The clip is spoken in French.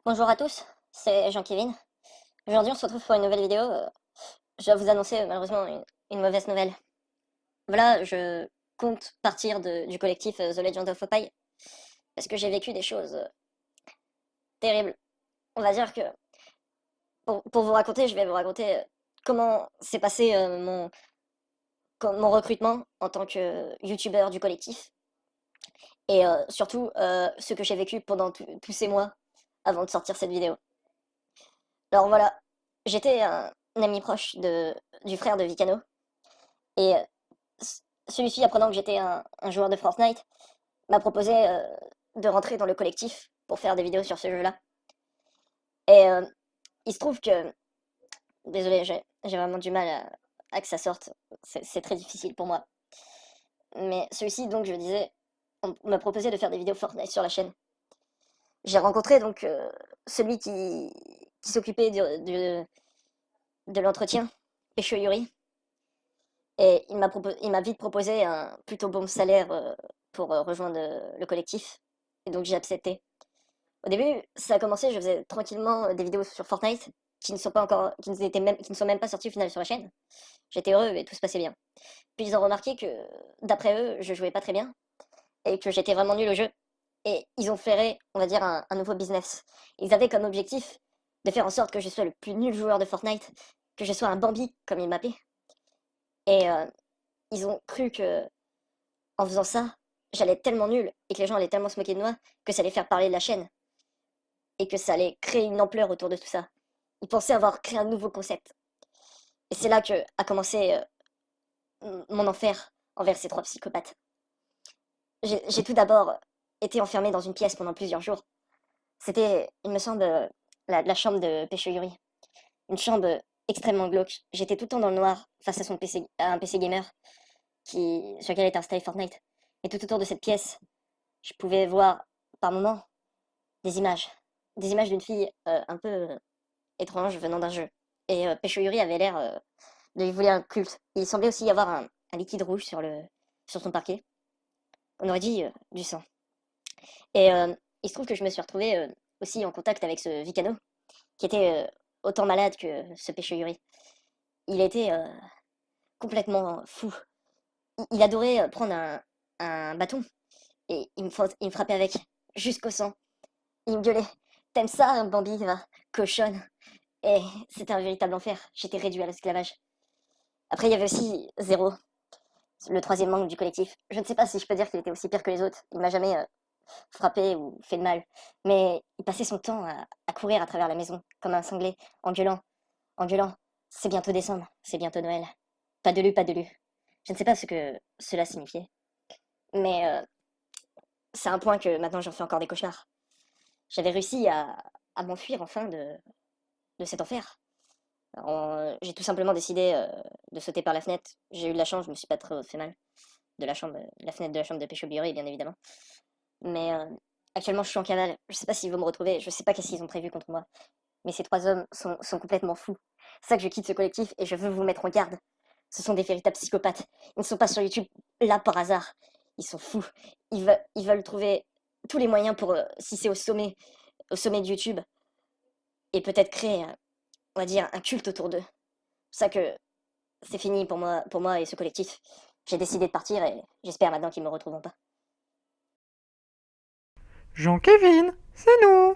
Bonjour à tous, c'est Jean-Kévin. Aujourd'hui, on se retrouve pour une nouvelle vidéo. Je dois vous annoncer malheureusement une mauvaise nouvelle. Voilà, je compte partir du collectif The Legend of Popeye parce que j'ai vécu des choses terribles. On va dire que pour vous raconter, je vais vous raconter comment s'est passé mon recrutement en tant que youtubeur du collectif et surtout ce que j'ai vécu pendant tous ces mois avant de sortir cette vidéo. Alors voilà, j'étais un ami proche du frère de Vicano. Et celui-ci, apprenant que j'étais un joueur de Fortnite, m'a proposé de rentrer dans le collectif pour faire des vidéos sur ce jeu-là. Et il se trouve que, désolé, j'ai vraiment du mal à que ça sorte. C'est très difficile pour moi. Mais celui-ci, donc, je disais, on m'a proposé de faire des vidéos Fortnite sur la chaîne. J'ai rencontré donc celui qui s'occupait de l'entretien, Pécho Yuri. Et il m'a vite proposé un plutôt bon salaire pour rejoindre le collectif. Et donc j'ai accepté. Au début, ça a commencé, je faisais tranquillement des vidéos sur Fortnite qui ne sont pas encore, qui ne sont même pas sorties au final sur la chaîne. J'étais heureux et tout se passait bien. Puis ils ont remarqué que, d'après eux, je jouais pas très bien et que j'étais vraiment nul au jeu. Et ils ont fait, on va dire, un nouveau business. Ils avaient comme objectif de faire en sorte que je sois le plus nul joueur de Fortnite, que je sois un Bambi, comme ils m'appelaient. Et ils ont cru que en faisant ça, j'allais être tellement nul et que les gens allaient tellement se moquer de moi que ça allait faire parler de la chaîne et que ça allait créer une ampleur autour de tout ça. Ils pensaient avoir créé un nouveau concept. Et c'est là que a commencé mon enfer envers ces trois psychopathes. J'ai tout d'abord été enfermé dans une pièce pendant plusieurs jours. C'était, il me semble, la chambre de Pécho Yuri. Une chambre extrêmement glauque. J'étais tout le temps dans le noir face à à un PC gamer sur lequel était installé Fortnite. Et tout autour de cette pièce, je pouvais voir par moments des images. Des images d'une fille un peu étrange venant d'un jeu. Et Pécho Yuri avait l'air de lui vouer un culte. Il semblait aussi y avoir un liquide rouge sur son parquet. On aurait dit du sang. Et il se trouve que je me suis retrouvé aussi en contact avec ce Vicano, qui était autant malade que ce Pécho Yuri. Il était complètement fou. Il adorait prendre un bâton et il me frappait avec jusqu'au sang. Il me gueulait: «T'aimes ça, hein, Bambi, va, cochonne?» Et c'était un véritable enfer. J'étais réduit à l'esclavage. Après, il y avait aussi Zéro, le troisième membre du collectif. Je ne sais pas si je peux dire qu'il était aussi pire que les autres. Il m'a jamais frappé ou fait de mal. Mais il passait son temps à courir à travers la maison, comme un cinglé, en gueulant, en gueulant. C'est bientôt décembre, c'est bientôt Noël. Pas de lu, pas de lu. Je ne sais pas ce que cela signifiait. Mais c'est un point que maintenant j'en fais encore des cauchemars. J'avais réussi à m'enfuir enfin de cet enfer. J'ai tout simplement décidé de sauter par la fenêtre. J'ai eu de la chance, je me suis pas trop fait mal. La fenêtre de la chambre de Pécho Bioré, bien évidemment. Mais actuellement, je suis en cavale. Je sais pas s'ils vont me retrouver. Je sais pas qu'est-ce qu'ils ont prévu contre moi. Mais ces trois hommes sont complètement fous. C'est ça que je quitte ce collectif et je veux vous mettre en garde. Ce sont des véritables psychopathes. Ils ne sont pas sur YouTube là par hasard. Ils sont fous. Ils veulent trouver tous les moyens pour, si c'est au sommet de YouTube, et peut-être créer, on va dire, un culte autour d'eux. C'est ça que c'est fini pour moi et ce collectif. J'ai décidé de partir et j'espère maintenant qu'ils me retrouveront pas. Jean-Kévin, c'est nous.